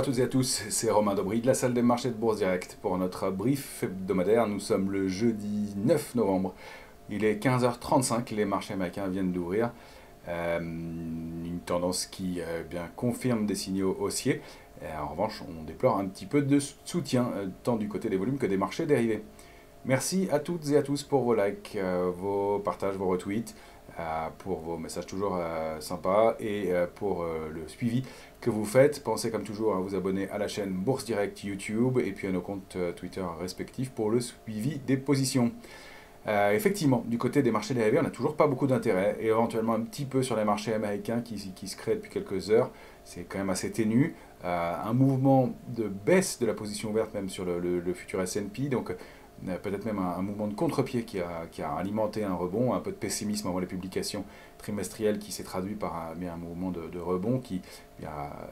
à toutes et à tous, c'est Romain Dobry de la salle des marchés de Bourse Direct pour notre brief hebdomadaire. Nous sommes le jeudi 9 novembre. Il est 15h35, les marchés américains viennent d'ouvrir. Une tendance qui bien confirme des signaux haussiers. En revanche, on déplore un petit peu de soutien, tant du côté des volumes que des marchés dérivés. Merci à toutes et à tous pour vos likes, vos partages, vos retweets, pour vos messages toujours sympas et pour le suivi que vous faites. Pensez comme toujours à vous abonner à la chaîne Bourse Direct YouTube et puis à nos comptes Twitter respectifs pour le suivi des positions. Effectivement, du côté des marchés dérivés, on n'a toujours pas beaucoup d'intérêt et éventuellement un petit peu sur les marchés américains qui se créent depuis quelques heures. C'est quand même assez ténu. Un mouvement de baisse de la position ouverte même sur le futur S&P, donc peut-être même un mouvement de contre-pied qui a alimenté un rebond, un peu de pessimisme avant les publications trimestrielles qui s'est traduit par un mouvement de rebond qui a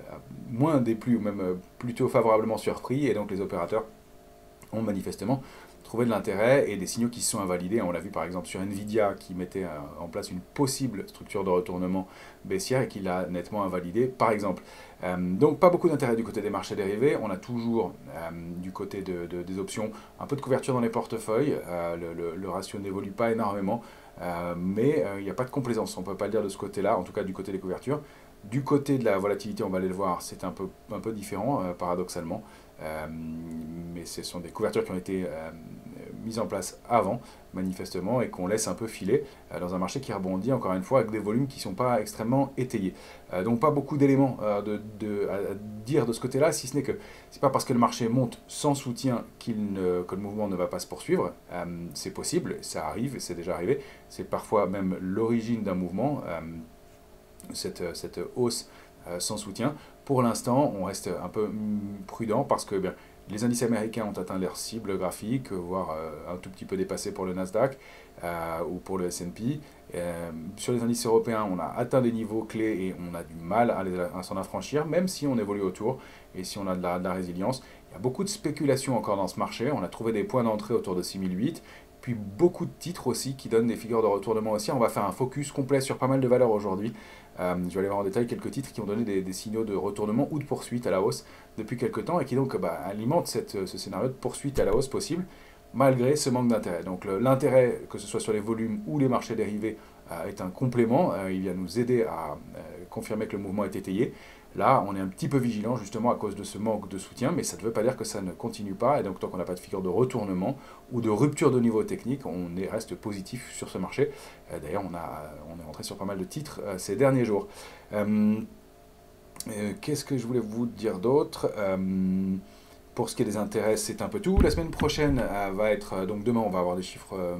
moins déplu ou même plutôt favorablement surpris, et donc les opérateurs ont manifestement trouvé de l'intérêt et des signaux qui se sont invalidés. On l'a vu par exemple sur Nvidia qui mettait en place une possible structure de retournement baissière et qui l'a nettement invalidé par exemple. Donc pas beaucoup d'intérêt du côté des marchés dérivés. On a toujours du côté des options un peu de couverture dans les portefeuilles. Le ratio n'évolue pas énormément, mais il n'y a pas de complaisance, on ne peut pas le dire de ce côté-là, en tout cas du côté des couvertures. Du côté de la volatilité, on va aller le voir, c'est un peu différent, paradoxalement. Mais ce sont des couvertures qui ont été mises en place avant, manifestement, et qu'on laisse un peu filer dans un marché qui rebondit, encore une fois, avec des volumes qui ne sont pas extrêmement étayés. Donc pas beaucoup d'éléments à dire de ce côté-là, si ce n'est que c'est pas parce que le marché monte sans soutien que le mouvement ne va pas se poursuivre. C'est possible, ça arrive, c'est déjà arrivé. C'est parfois même l'origine d'un mouvement, cette hausse sans soutien. Pour l'instant, on reste un peu prudent parce que les indices américains ont atteint leur cible graphique, voire un tout petit peu dépassé pour le Nasdaq ou pour le S&P. Sur les indices européens, on a atteint des niveaux clés et on a du mal à s'en affranchir, même si on évolue autour et si on a de la résilience. Il y a beaucoup de spéculation encore dans ce marché. On a trouvé des points d'entrée autour de 6008. Puis beaucoup de titres aussi qui donnent des figures de retournement aussi. On va faire un focus complet sur pas mal de valeurs aujourd'hui. Je vais aller voir en détail quelques titres qui ont donné des signaux de retournement ou de poursuite à la hausse depuis quelques temps et qui donc alimentent ce scénario de poursuite à la hausse possible malgré ce manque d'intérêt. Donc l'intérêt, que ce soit sur les volumes ou les marchés dérivés, est un complément. Il vient nous aider à confirmer que le mouvement est étayé. Là, on est un petit peu vigilant justement à cause de ce manque de soutien, mais ça ne veut pas dire que ça ne continue pas. Et donc, tant qu'on n'a pas de figure de retournement ou de rupture de niveau technique, on reste positif sur ce marché. D'ailleurs, on est rentré sur pas mal de titres ces derniers jours. Qu'est-ce que je voulais vous dire d'autre? Pour ce qui est des intérêts, c'est un peu tout. La semaine prochaine va être, donc demain on va avoir des chiffres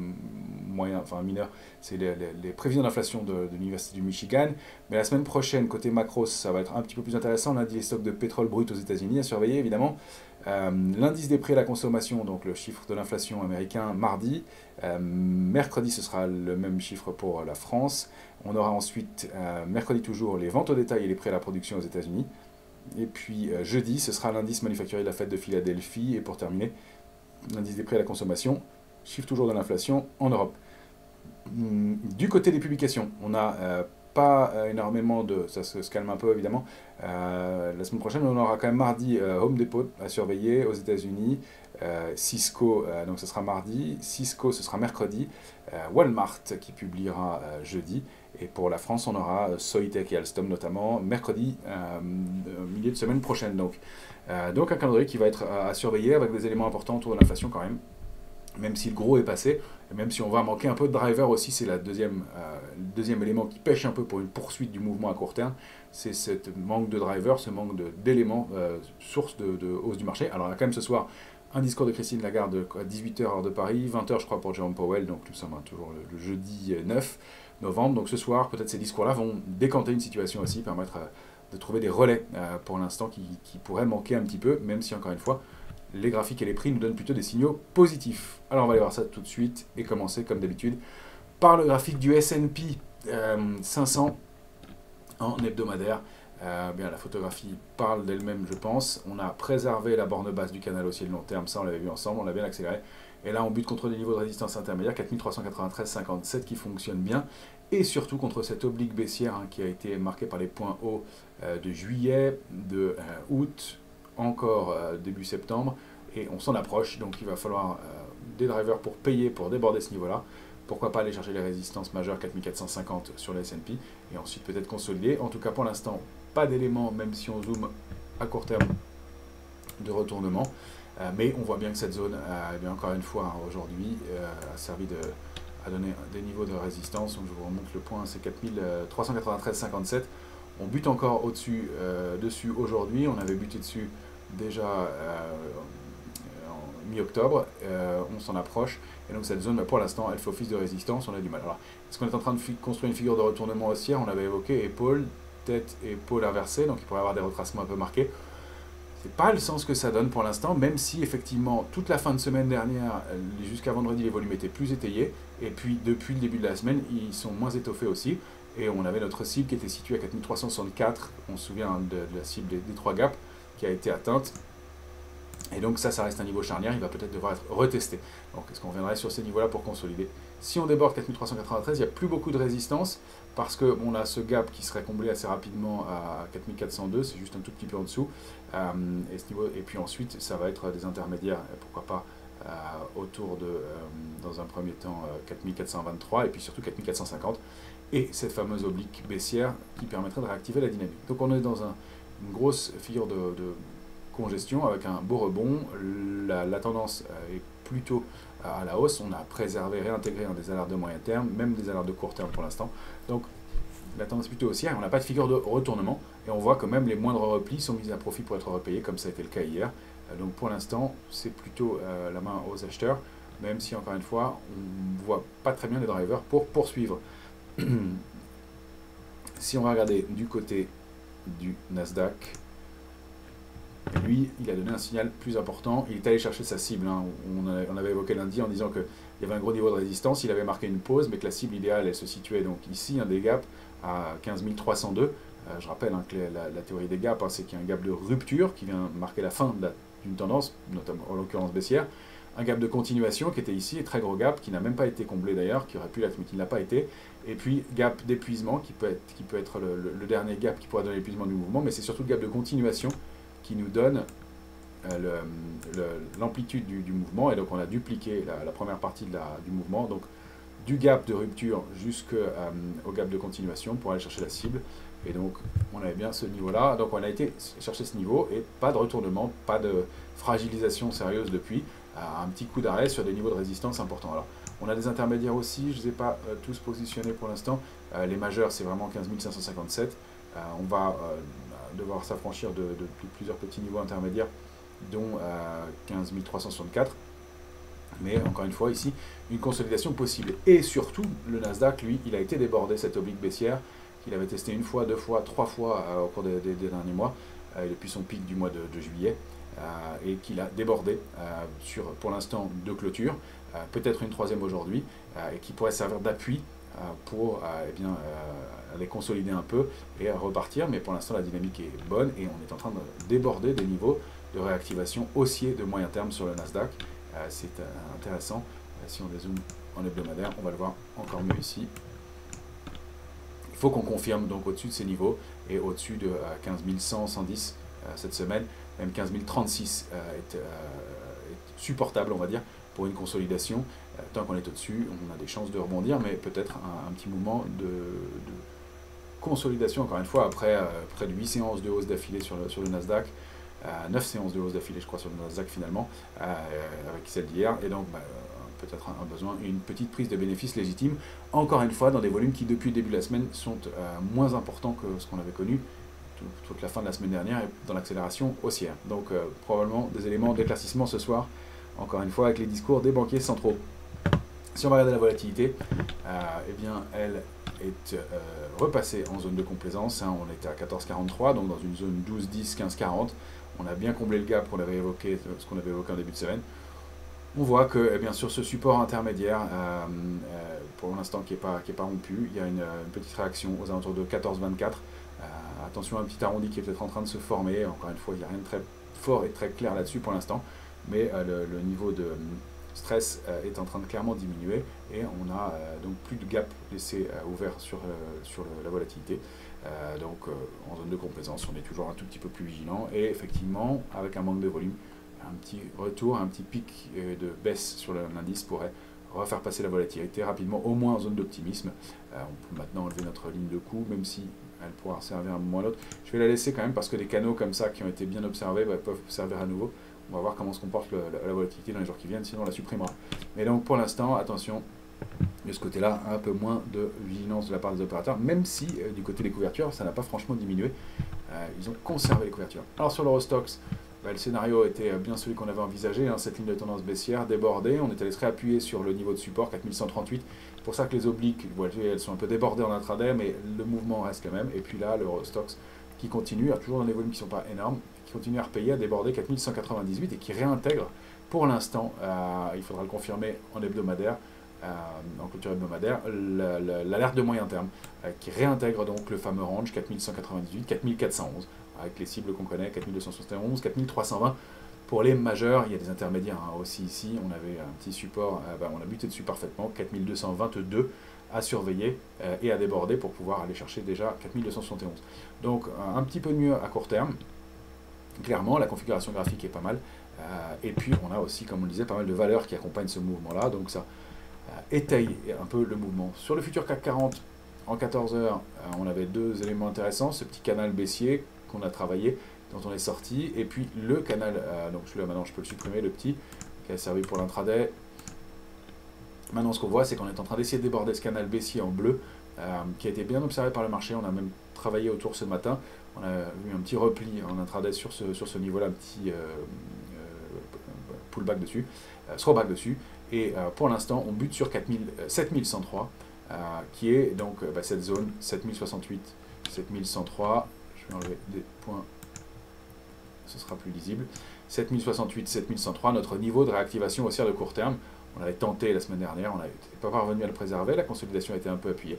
moyens, enfin mineurs, c'est les prévisions d'inflation de l'Université du Michigan. Mais la semaine prochaine, côté macro, ça va être un petit peu plus intéressant. Lundi, les stocks de pétrole brut aux États-Unis à surveiller évidemment. L'indice des prix à la consommation, donc le chiffre de l'inflation américain, mardi. Mercredi, ce sera le même chiffre pour la France. On aura ensuite, mercredi toujours, les ventes au détail et les prix à la production aux États-Unis. Et puis jeudi, ce sera l'indice manufacturier de la fête de Philadelphie. Et pour terminer, l'indice des prix à la consommation, chiffre toujours de l'inflation en Europe. Du côté des publications, on n'a pas énormément de... Ça se calme un peu évidemment. La semaine prochaine, on aura quand même mardi Home Depot à surveiller aux États-Unis. Cisco, donc ce sera mardi. Cisco, ce sera mercredi. Walmart qui publiera jeudi. Et pour la France, on aura Soitec et Alstom notamment mercredi, milieu de semaine prochaine. Donc un calendrier qui va être à surveiller avec des éléments importants autour de l'inflation quand même si le gros est passé, et même si on va manquer un peu de driver aussi, c'est le deuxième élément qui pêche un peu pour une poursuite du mouvement à court terme, c'est ce manque de driver, ce manque d'éléments, source de hausse du marché. Alors il y a quand même ce soir un discours de Christine Lagarde à 18h heure de Paris, 20h je crois pour Jerome Powell, donc nous sommes toujours le jeudi 9 novembre, donc ce soir peut-être ces discours-là vont décanter une situation aussi, permettre de trouver des relais pour l'instant qui pourraient manquer un petit peu, même si encore une fois, les graphiques et les prix nous donnent plutôt des signaux positifs. Alors on va aller voir ça tout de suite et commencer comme d'habitude par le graphique du S&P 500 en hebdomadaire. La photographie parle d'elle-même, je pense. On a préservé la borne basse du canal haussier de long terme, ça on l'avait vu ensemble, on l'a bien accéléré. Et là on bute contre des niveaux de résistance intermédiaires, 4393,57 qui fonctionnent bien. Et surtout contre cette oblique baissière qui a été marquée par les points hauts de juillet, de août, encore début septembre, et on s'en approche, donc il va falloir des drivers pour payer, pour déborder ce niveau-là. Pourquoi pas aller chercher les résistances majeures 4450 sur le S&P, et ensuite peut-être consolider. En tout cas pour l'instant, pas d'éléments, même si on zoome à court terme, de retournement. Mais on voit bien que cette zone, eh bien, encore une fois, aujourd'hui, a servi à donner des niveaux de résistance. Donc je vous remonte le point, c'est 4393,57. On bute encore au-dessus, dessus aujourd'hui. On avait buté dessus déjà en mi-octobre. On s'en approche. Et donc cette zone, pour l'instant, elle fait office de résistance. On a du mal. Alors, est-ce qu'on est en train de construire une figure de retournement haussière? On avait évoqué épaule, tête, épaule inversée. Donc il pourrait y avoir des retracements un peu marqués. C'est pas le sens que ça donne pour l'instant, même si effectivement toute la fin de semaine dernière, jusqu'à vendredi, les volumes étaient plus étayés, et puis depuis le début de la semaine, ils sont moins étoffés aussi, et on avait notre cible qui était située à 4364, on se souvient de la cible des 3 gaps, qui a été atteinte, et donc ça reste un niveau charnière, il va peut-être devoir être retesté. Donc est-ce qu'on reviendrait sur ces niveaux-là pour consolider? Si on déborde 4393, il n'y a plus beaucoup de résistance, parce qu'on a ce gap qui serait comblé assez rapidement à 4402, c'est juste un tout petit peu en dessous, et puis ensuite ça va être des intermédiaires, pourquoi pas autour de, dans un premier temps, 4423, et puis surtout 4450, et cette fameuse oblique baissière qui permettrait de réactiver la dynamique. Donc on est dans une grosse figure de congestion avec un beau rebond, la tendance est plutôt à la hausse, on a préservé, réintégré des alertes de moyen terme, même des alertes de court terme pour l'instant, donc la tendance est plutôt haussière, on n'a pas de figure de retournement, et on voit que même les moindres replis sont mis à profit pour être repayés, comme ça a été le cas hier, donc pour l'instant c'est plutôt la main aux acheteurs, même si encore une fois on ne voit pas très bien les drivers pour poursuivre. Si on va regarder du côté du Nasdaq, lui, il a donné un signal plus important. Il est allé chercher sa cible. Hein. On avait évoqué lundi en disant qu'il y avait un gros niveau de résistance. Il avait marqué une pause, mais que la cible idéale, elle se situait donc ici, un des gaps à 15 302. Je rappelle hein, que la théorie des gaps, hein, c'est qu'il y a un gap de rupture qui vient marquer la fin d'une tendance, notamment en l'occurrence baissière. Un gap de continuation qui était ici, et très gros gap, qui n'a même pas été comblé d'ailleurs, qui aurait pu l'être, mais qui ne l'a pas été. Et puis gap d'épuisement, qui peut être le dernier gap qui pourra donner l'épuisement du mouvement, mais c'est surtout le gap de continuation qui nous donne l'amplitude du mouvement, et donc on a dupliqué la première partie du mouvement, donc du gap de rupture jusqu'au gap de continuation pour aller chercher la cible, et donc on avait bien ce niveau-là, donc on a été chercher ce niveau, et pas de retournement, pas de fragilisation sérieuse depuis, un petit coup d'arrêt sur des niveaux de résistance importants. Alors, on a des intermédiaires aussi, je ne les ai pas tous positionnés pour l'instant, les majeurs c'est vraiment 15 557, on va devoir s'affranchir de plusieurs petits niveaux intermédiaires, dont 15 364. Mais encore une fois, ici, une consolidation possible. Et surtout, le Nasdaq, lui, il a été débordé, cette oblique baissière, qu'il avait testé une fois, deux fois, trois fois au cours des derniers mois, depuis son pic du mois de juillet, et qu'il a débordé pour l'instant de clôture, peut-être une troisième aujourd'hui, et qui pourrait servir d'appui pour les consolider un peu et repartir, mais pour l'instant la dynamique est bonne et on est en train de déborder des niveaux de réactivation haussiers de moyen terme sur le Nasdaq. C'est intéressant. Si on dézoome en hebdomadaire, on va le voir encore mieux ici. Il faut qu'on confirme donc au-dessus de ces niveaux et au-dessus de 15 100, 110 cette semaine, même 15 036 est supportable, on va dire, pour une consolidation. Tant qu'on est au-dessus, on a des chances de rebondir, mais peut-être un petit mouvement de consolidation, encore une fois, après près de 8 séances de hausse d'affilée sur le Nasdaq, 9 séances de hausse d'affilée, je crois, sur le Nasdaq finalement, avec celle d'hier, et donc peut-être un besoin, une petite prise de bénéfices légitime, encore une fois, dans des volumes qui, depuis le début de la semaine, sont moins importants que ce qu'on avait connu toute la fin de la semaine dernière, et dans l'accélération haussière. Donc, probablement des éléments d'éclaircissement ce soir, encore une fois, avec les discours des banquiers centraux. Si on va regarder la volatilité, eh bien, elle est repassée en zone de complaisance. Hein, on était à 14,43, donc dans une zone 12, 10, 15, 40. On a bien comblé le gap qu'on avait évoqué, ce qu'on avait évoqué en début de semaine. On voit que, eh bien, sur ce support intermédiaire, pour l'instant qui n'est pas rompu, il y a une petite réaction aux alentours de 14,24. Attention à un petit arrondi qui est peut-être en train de se former. Encore une fois, il n'y a rien de très fort et très clair là-dessus pour l'instant, mais le niveau de stress est en train de clairement diminuer et on a donc plus de gap laissé ouvert sur la volatilité. En zone de complaisance, on est toujours un tout petit peu plus vigilant. Et effectivement, avec un manque de volume, un petit retour, un petit pic de baisse sur l'indice pourrait refaire passer la volatilité rapidement, au moins en zone d'optimisme. On peut maintenant enlever notre ligne de coup, même si elle pourra servir à un moment ou à l'autre. Je vais la laisser quand même parce que des canaux comme ça qui ont été bien observés peuvent servir à nouveau. On va voir comment se comporte la volatilité dans les jours qui viennent, sinon on la supprimera. Mais donc pour l'instant, attention, de ce côté-là, un peu moins de vigilance de la part des opérateurs, même si du côté des couvertures, ça n'a pas franchement diminué. Ils ont conservé les couvertures. Alors sur l'Eurostoxx, le scénario était bien celui qu'on avait envisagé, hein, cette ligne de tendance baissière débordée. On est allé se réappuyer sur le niveau de support 4138. C'est pour ça que les obliques, vous voyez, elles sont un peu débordées en intraday, mais le mouvement reste le même. Et puis là, l'Eurostoxx qui continue, toujours dans des volumes qui ne sont pas énormes, qui continue à repayer, à déborder 4198 et qui réintègre pour l'instant, il faudra le confirmer en hebdomadaire, en clôture hebdomadaire, l'alerte de moyen terme, qui réintègre donc le fameux range 4198, 4411, avec les cibles qu'on connaît, 4271, 4320 pour les majeurs. Il y a des intermédiaires aussi ici, on avait un petit support, on a buté dessus parfaitement, 4222 à surveiller et à déborder pour pouvoir aller chercher déjà 4271. Donc un petit peu mieux à court terme, clairement, la configuration graphique est pas mal, et puis on a aussi, comme on le disait, pas mal de valeurs qui accompagnent ce mouvement-là, donc ça étaye un peu le mouvement. Sur le futur CAC 40, en 14 heures, on avait deux éléments intéressants, ce petit canal baissier qu'on a travaillé, dont on est sorti, et puis le canal, donc celui-là maintenant je peux le supprimer, le petit, qui a servi pour l'intraday. Maintenant ce qu'on voit, c'est qu'on est en train d'essayer de déborder ce canal baissier en bleu, qui a été bien observé par le marché, on a même travaillé autour ce matin, on a vu un petit repli en intraday sur ce niveau-là, un petit pullback dessus, throwback dessus, et pour l'instant on bute sur 7103, qui est donc cette zone 7068, 7103, je vais enlever des points, ce sera plus lisible, 7068, 7103, notre niveau de réactivation haussière de court terme. On avait tenté la semaine dernière, on n'était pas parvenu à le préserver, la consolidation a été un peu appuyée,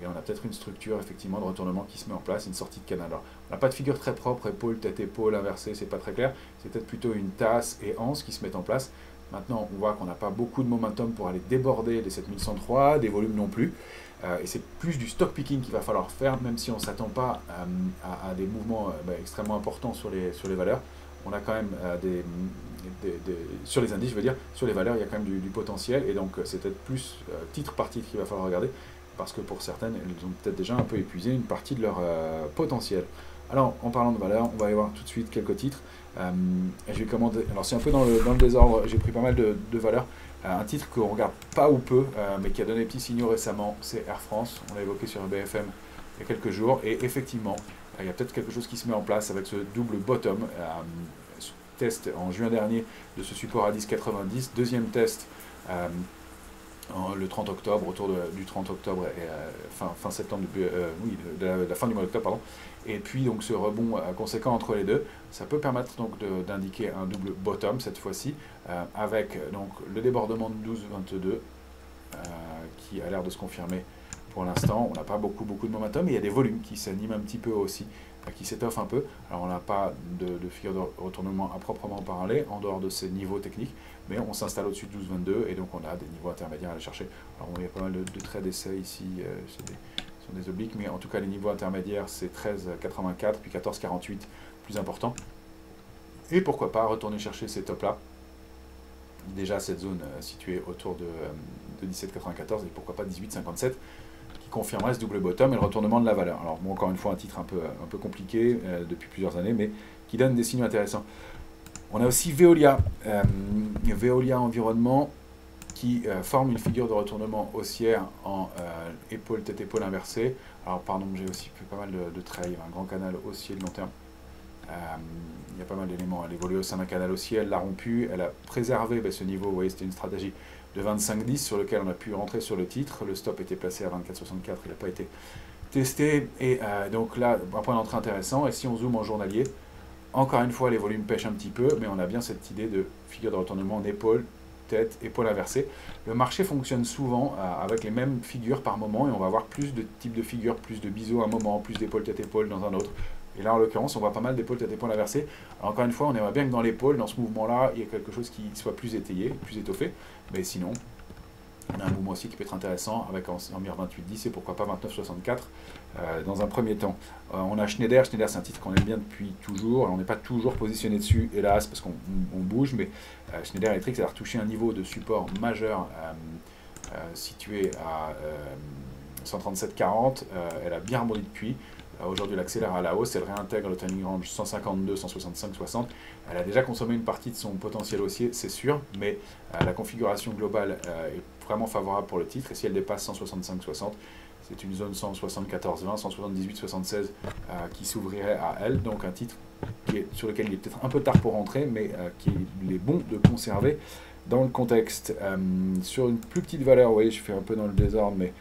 et on a peut-être une structure effectivement de retournement qui se met en place, une sortie de canal. Alors, on n'a pas de figure très propre, épaule, tête, épaule, inversée, c'est pas très clair, c'est peut-être plutôt une tasse et anse qui se mettent en place. Maintenant, on voit qu'on n'a pas beaucoup de momentum pour aller déborder les 7103, des volumes non plus. Et c'est plus du stock picking qu'il va falloir faire, même si on ne s'attend pas à des mouvements extrêmement importants sur les valeurs. On a quand même sur les indices, je veux dire, sur les valeurs, il y a quand même du potentiel. Et donc, c'est peut-être plus titre par titre qu'il va falloir regarder, parce que pour certaines, elles ont peut-être déjà un peu épuisé une partie de leur potentiel. Alors, en parlant de valeurs, on va aller voir tout de suite quelques titres. Je vais commander. Alors, c'est un peu dans le désordre, j'ai pris pas mal de valeurs. Un titre qu'on regarde pas ou peu, mais qui a donné des petits signaux récemment, c'est Air France. On l'a évoqué sur BFM il y a quelques jours. Et effectivement, il y a peut-être quelque chose qui se met en place avec ce double bottom. Test en juin dernier de ce support à 10,90. Deuxième test le 30 octobre, autour du 30 octobre et fin septembre, de la fin du mois d'octobre, pardon. Et puis donc ce rebond conséquent entre les deux, ça peut permettre donc d'indiquer un double bottom cette fois-ci, avec donc le débordement de 12,22 qui a l'air de se confirmer pour l'instant. On n'a pas beaucoup de momentum, mais il y a des volumes qui s'animent un petit peu aussi, qui s'étoffent un peu. Alors on n'a pas de figure de retournement à proprement parler en dehors de ces niveaux techniques, mais on s'installe au-dessus de 12,22 et donc on a des niveaux intermédiaires à aller chercher. Alors il y a pas mal de traits d'essai ici, ce sont des obliques, mais en tout cas les niveaux intermédiaires c'est 13,84 puis 14,48 plus important. Et pourquoi pas retourner chercher ces tops là. Déjà cette zone située autour de 17,94 et pourquoi pas 18,57 qui confirmerait ce double bottom et le retournement de la valeur. Alors bon, encore une fois un titre un peu compliqué depuis plusieurs années, mais qui donne des signaux intéressants. On a aussi Veolia, Veolia Environnement, qui forme une figure de retournement haussière en épaule, tête-épaule inversée. Alors pardon, j'ai aussi fait pas mal de trails, un grand canal haussier de long terme. Il y a pas mal d'éléments. Elle évolue au sein d'un canal haussier, elle l'a rompu, elle a préservé ce niveau. Vous voyez, c'était une stratégie de 25,10 sur lequel on a pu rentrer sur le titre. Le stop était placé à 24,64, il n'a pas été testé. Et donc là, un point d'entrée intéressant. Et si on zoome en journalier, encore une fois, les volumes pêchent un petit peu, mais on a bien cette idée de figure de retournement en épaule, tête, épaule inversée. Le marché fonctionne souvent avec les mêmes figures par moment, et on va avoir plus de types de figures, plus de biseaux à un moment, plus d'épaule, tête, épaule dans un autre. Et là, en l'occurrence, on voit pas mal d'épaules, tête, épaule inversée. Alors, encore une fois, on aimerait bien que dans l'épaule, dans ce mouvement-là, il y ait quelque chose qui soit plus étayé, plus étoffé. Mais sinon, On a un mouvement aussi qui peut être intéressant avec en mire 28,10 et pourquoi pas 29,64 dans un premier temps. On a Schneider. Schneider, c'est un titre qu'on aime bien depuis toujours. On n'est pas toujours positionné dessus, hélas, parce qu'on bouge, mais Schneider Electric, ça a retouché un niveau de support majeur situé à 137,40. Elle a bien rebondi depuis. Aujourd'hui, elle accélère à la hausse, elle réintègre le trading range 152, 165, 60. Elle a déjà consommé une partie de son potentiel haussier, c'est sûr, mais la configuration globale est vraiment favorable pour le titre. Et si elle dépasse 165, 60, c'est une zone 174, 20, 178, 76 qui s'ouvrirait à elle. Donc un titre sur lequel il est peut-être un peu tard pour rentrer, mais qu'il est bon de conserver dans le contexte. Sur une plus petite valeur, vous voyez, je fais un peu dans le désordre, mais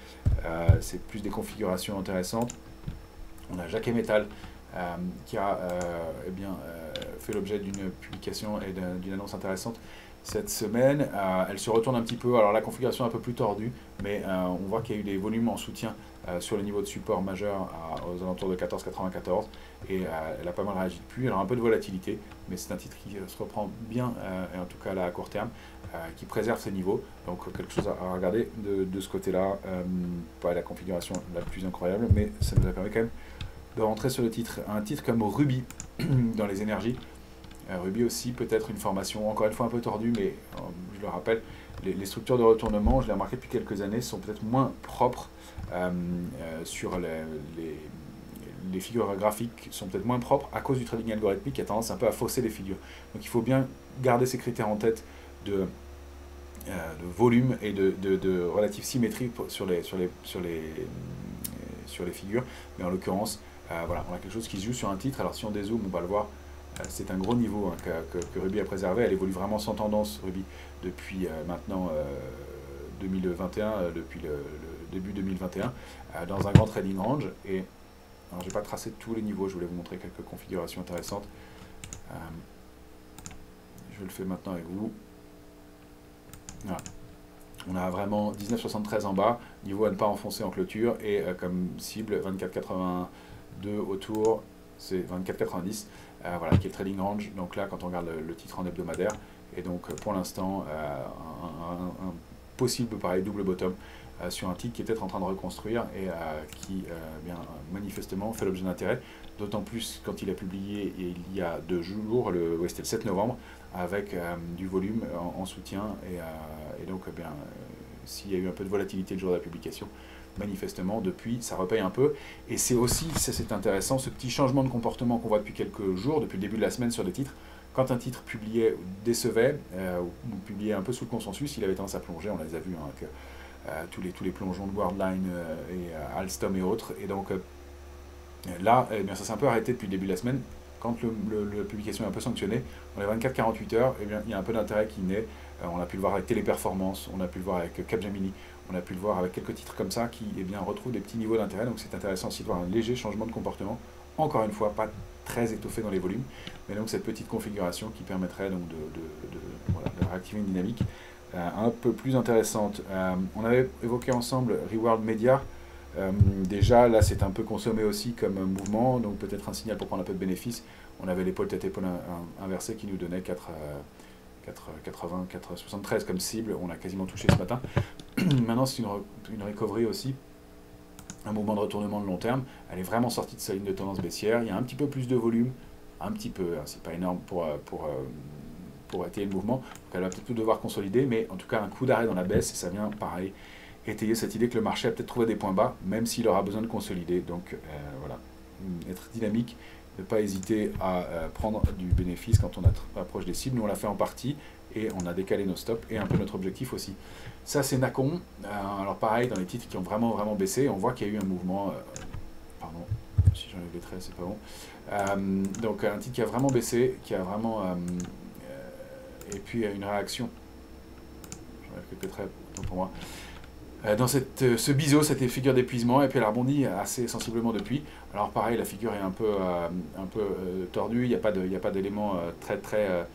c'est plus des configurations intéressantes. On a Jacquet Metal qui a fait l'objet d'une publication et d'une annonce intéressante cette semaine. Elle se retourne un petit peu, alors la configuration est un peu plus tordue, mais on voit qu'il y a eu des volumes en soutien sur le niveau de support majeur aux alentours de 14,94 et elle a pas mal réagi depuis. Elle a un peu de volatilité, mais c'est un titre qui se reprend bien, et en tout cas là à court terme, qui préserve ses niveaux. Donc quelque chose à regarder de ce côté-là. Pas la configuration la plus incroyable, mais ça nous a permis quand même de rentrer sur le titre. Un titre comme Ruby dans les énergies. Ruby aussi peut-être une formation encore une fois un peu tordue, mais je le rappelle, les structures de retournement, je l'ai remarqué depuis quelques années, sont peut-être moins propres sur les figures graphiques, sont peut-être moins propres à cause du trading algorithmique qui a tendance un peu à fausser les figures. Donc il faut bien garder ces critères en tête de volume et de relative symétrie sur les figures, mais en l'occurrence, voilà, on a quelque chose qui se joue sur un titre. Alors si on dézoome, on va le voir, c'est un gros niveau que Ruby a préservé. Elle évolue vraiment sans tendance, Ruby, depuis maintenant 2021, depuis le début 2021, dans un grand trading range. Et alors, je n'ai pas tracé tous les niveaux, je voulais vous montrer quelques configurations intéressantes. Je le fais maintenant avec vous. Voilà. On a vraiment 19,73 en bas, niveau à ne pas enfoncer en clôture, et comme cible 24,82 autour, c'est 24,90, voilà, qui est le trading range. Donc là, quand on regarde le titre en hebdomadaire, et donc pour l'instant, un possible pareil double bottom sur un titre qui est peut-être en train de reconstruire et qui bien manifestement fait l'objet d'intérêt, d'autant plus quand il a publié il y a 2 jours, c'était le 7 novembre, avec du volume en soutien, et donc bien s'il y a eu un peu de volatilité le jour de la publication, manifestement depuis ça repaye un peu. Et c'est aussi, c'est intéressant, ce petit changement de comportement qu'on voit depuis quelques jours, depuis le début de la semaine sur des titres. Quand un titre publiait, décevait, ou publiait un peu sous le consensus, il avait tendance à plonger. On les a vus avec tous les plongeons de Worldline et Alstom et autres. Et donc là, eh bien, ça s'est un peu arrêté depuis le début de la semaine. Quand la publication est un peu sanctionnée, dans les 24-48 heures, eh bien, il y a un peu d'intérêt qui naît. On a pu le voir avec Téléperformance, on a pu le voir avec Capgemini, on a pu le voir avec quelques titres comme ça qui eh bien, retrouvent des petits niveaux d'intérêt. Donc c'est intéressant aussi de voir un léger changement de comportement. Encore une fois, pas très étoffé dans les volumes, mais donc cette petite configuration qui permettrait donc de réactiver une dynamique un peu plus intéressante. On avait évoqué ensemble Reward Media. Déjà, là, c'est un peu consommé aussi comme mouvement, donc peut-être un signal pour prendre un peu de bénéfice. On avait l'épaule tête-épaule inversée qui nous donnait 4,80, 4,73 comme cible. On a quasiment touché ce matin. Maintenant, c'est une recovery aussi, un mouvement de retournement de long terme. Elle est vraiment sortie de sa ligne de tendance baissière. Il y a un petit peu plus de volume, un petit peu, hein, c'est pas énorme pour étayer le mouvement. Donc elle va peut-être devoir consolider, mais en tout cas, un coup d'arrêt dans la baisse, et ça vient pareil étayer cette idée que le marché a peut-être trouvé des points bas, même s'il aura besoin de consolider. Donc voilà, être dynamique, ne pas hésiter à prendre du bénéfice quand on approche des cibles. Nous, on l'a fait en partie et on a décalé nos stops et un peu notre objectif aussi. Ça, c'est Nacon. Alors pareil, dans les titres qui ont vraiment baissé, on voit qu'il y a eu un mouvement... pardon, si j'enlève les traits, c'est pas bon. Donc un titre qui a vraiment baissé, qui a vraiment... et puis une réaction. J'enlève quelques traits, autant pour moi. Dans ce biseau, cette figure d'épuisement, et puis elle a rebondi assez sensiblement depuis. Alors pareil, la figure est un peu tordue, il n'y a pas d'élément très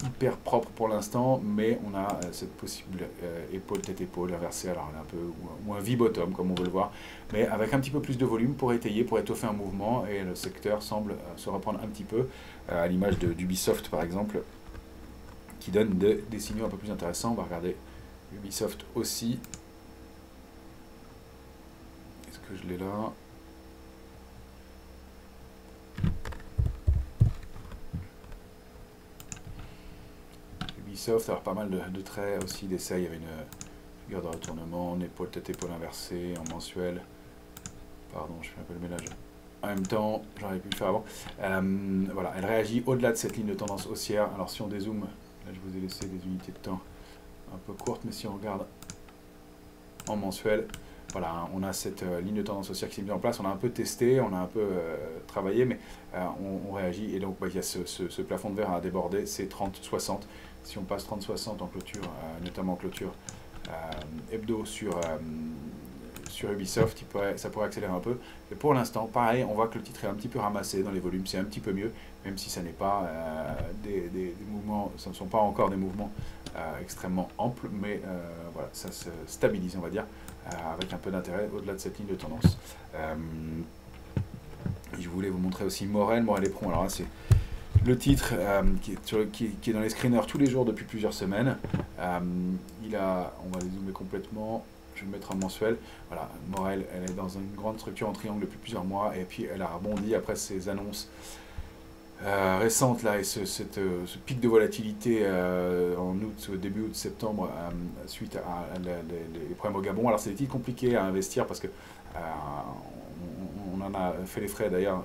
hyper propre pour l'instant, mais on a cette possible épaule, tête-épaule inversée, alors elle est un peu, ou un V-bottom comme on veut le voir, mais avec un petit peu plus de volume pour étayer, pour étoffer un mouvement, et le secteur semble se reprendre un petit peu, à l'image d'Ubisoft par exemple, qui donne des signaux un peu plus intéressants. On va regarder Ubisoft aussi. Est-ce que je l'ai là? Ubisoft, alors pas mal de traits aussi, d'essais. Il y avait une figure de retournement, en épaule, tête, épaule inversée, en mensuel. Pardon, je fais un peu le ménage. En même temps, j'aurais pu le faire avant. Voilà, elle réagit au-delà de cette ligne de tendance haussière. Alors si on dézoome, là je vous ai laissé des unités de temps un peu courtes, mais si on regarde en mensuel, voilà, on a cette ligne de tendance haussière qui s'est mise en place. On a un peu testé, on a un peu travaillé, mais on réagit. Et donc, il y a ce plafond de verre à déborder, c'est 30-60. Si on passe 30-60 en clôture, notamment en clôture hebdo sur Ubisoft, ça pourrait accélérer un peu. Mais pour l'instant, pareil, on voit que le titre est un petit peu ramassé dans les volumes, c'est un petit peu mieux, même si ça n'est pas des mouvements, ce ne sont pas encore des mouvements extrêmement amples, mais voilà, ça se stabilise, on va dire, avec un peu d'intérêt au-delà de cette ligne de tendance. Je voulais vous montrer aussi Morel et Pron. Alors là, c'est le titre qui est dans les screeners tous les jours depuis plusieurs semaines. On va les zoomer complètement. Je vais le mettre en mensuel. Voilà, Morel, elle est dans une grande structure en triangle depuis plusieurs mois et puis elle a rebondi après ces annonces récentes là et ce pic de volatilité en août, début août, septembre suite à les problèmes au Gabon. Alors c'est des titres compliqués à investir parce que on en a fait les frais d'ailleurs,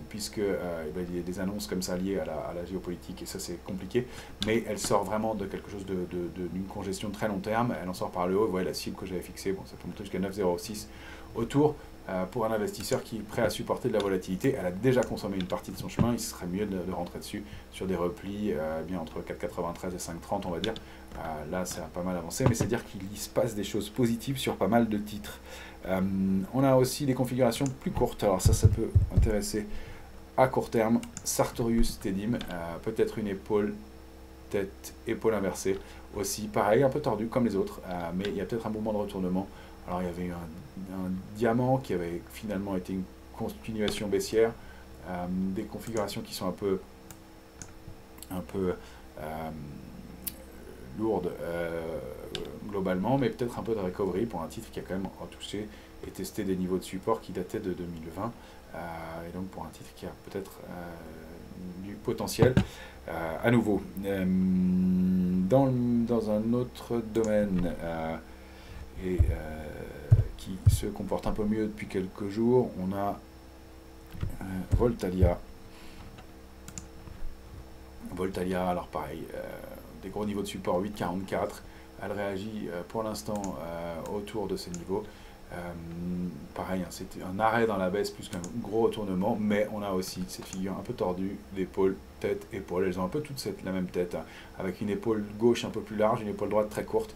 puisque il y a des annonces comme ça liées à la géopolitique, et ça c'est compliqué, mais elle sort vraiment de quelque chose d'une congestion de très long terme, elle en sort par le haut. Vous voyez la cible que j'avais fixée, bon, ça peut monter jusqu'à 9,06 autour, pour un investisseur qui est prêt à supporter de la volatilité. Elle a déjà consommé une partie de son chemin, il serait mieux de rentrer dessus sur des replis bien entre 4,93 et 5,30 on va dire. Là ça a pas mal avancé, mais c'est dire qu'il se passe des choses positives sur pas mal de titres. On a aussi des configurations plus courtes, alors ça peut intéresser à court terme. Sartorius Tedim, peut-être une épaule, tête, épaule inversée, aussi pareil, un peu tordu comme les autres, mais il y a peut-être un mouvement de retournement. Alors il y avait eu un diamant qui avait finalement été une continuation baissière, des configurations qui sont un peu lourdes globalement, mais peut-être un peu de recovery pour un titre qui a quand même retouché et testé des niveaux de support qui dataient de 2020, et donc pour un titre qui a peut-être du potentiel à nouveau. Dans un autre domaine et qui se comporte un peu mieux depuis quelques jours, on a Voltalia. Voltalia, alors pareil, des gros niveaux de support 8,44. Elle réagit pour l'instant autour de ces niveaux. Pareil, hein, c'était un arrêt dans la baisse plus qu'un gros retournement, mais on a aussi cette figure un peu tordue, l'épaule, tête, épaule. Elles ont un peu toutes la même tête, hein, avec une épaule gauche un peu plus large, une épaule droite très courte.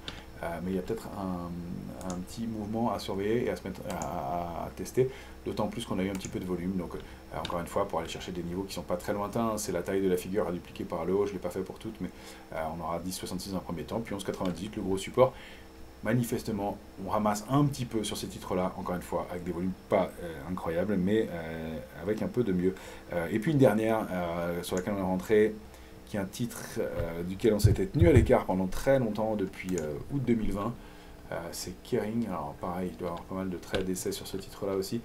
Mais il y a peut-être un petit mouvement à surveiller et à se mettre à tester, d'autant plus qu'on a eu un petit peu de volume. Donc encore une fois, pour aller chercher des niveaux qui ne sont pas très lointains, c'est la taille de la figure à dupliquer par le haut. Je ne l'ai pas fait pour toutes, mais on aura 10,66 dans un premier temps, puis 11,98 le gros support. Manifestement, on ramasse un petit peu sur ces titres-là, encore une fois, avec des volumes pas incroyables, mais avec un peu de mieux. Et puis une dernière sur laquelle on est rentré, qui est un titre duquel on s'était tenu à l'écart pendant très longtemps, depuis août 2020. C'est Kering. Alors pareil, il doit y avoir pas mal de traits d'essai sur ce titre-là aussi.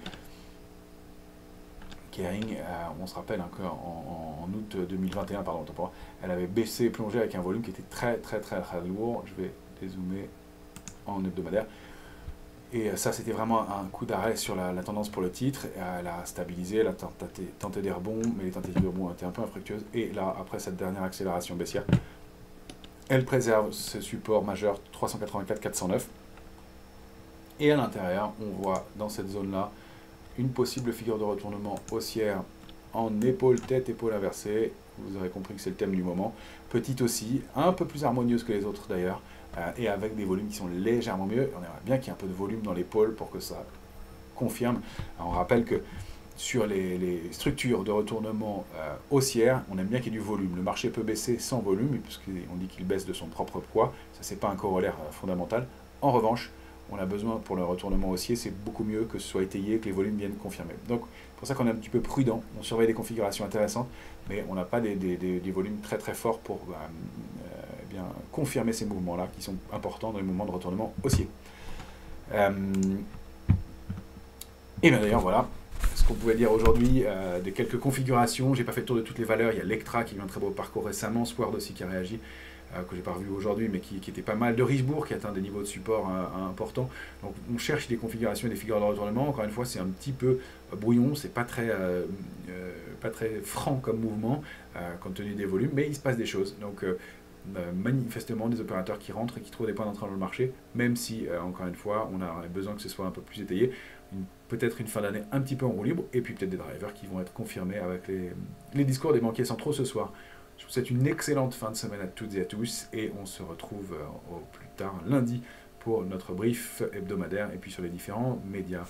Kering, on se rappelle hein, qu'en août 2021, pardon, elle avait baissé, plongé avec un volume qui était très lourd. Je vais dézoomer en hebdomadaire. Et ça, c'était vraiment un coup d'arrêt sur la tendance pour le titre. Elle a stabilisé, elle a tenté des rebonds, mais les tentatives de rebond ont été un peu infructueuses. Et là, après cette dernière accélération baissière, elle préserve ce support majeur 384-409. Et à l'intérieur, on voit dans cette zone-là une possible figure de retournement haussière en épaule-tête, épaule inversée. Vous aurez compris que c'est le thème du moment. Petite aussi, un peu plus harmonieuse que les autres d'ailleurs, et avec des volumes qui sont légèrement mieux. On aimerait bien qu'il y ait un peu de volume dans l'épaule pour que ça confirme. Alors, on rappelle que sur les structures de retournement haussière, on aime bien qu'il y ait du volume. Le marché peut baisser sans volume, puisqu'on dit qu'il baisse de son propre poids. Ça, c'est pas un corollaire fondamental. En revanche, on a besoin pour le retournement haussier, c'est beaucoup mieux que ce soit étayé, que les volumes viennent confirmer. Donc, c'est pour ça qu'on est un petit peu prudent. On surveille des configurations intéressantes, mais on n'a pas des volumes très forts pour bien, confirmer ces mouvements-là qui sont importants dans les mouvements de retournement haussier. Et bien d'ailleurs, voilà ce qu'on pouvait dire aujourd'hui, de quelques configurations. J'ai pas fait le tour de toutes les valeurs. Il y a Lectra qui a eu un très beau parcours récemment, Sword aussi qui a réagi, que j'ai pas revu aujourd'hui, mais qui était pas mal, de Richebourg qui atteint des niveaux de support importants. Donc on cherche des configurations et des figures de retournement. Encore une fois, c'est un petit peu brouillon, c'est pas très franc comme mouvement, compte tenu des volumes, mais il se passe des choses. Donc manifestement des opérateurs qui rentrent et qui trouvent des points d'entrée dans le marché, même si, encore une fois, on a besoin que ce soit un peu plus étayé. Peut-être une fin d'année un petit peu en roue libre, et puis peut-être des drivers qui vont être confirmés avec les discours des banquiers centraux ce soir. Je vous souhaite une excellente fin de semaine à toutes et à tous, et on se retrouve au plus tard lundi pour notre brief hebdomadaire, et puis sur les différents médias.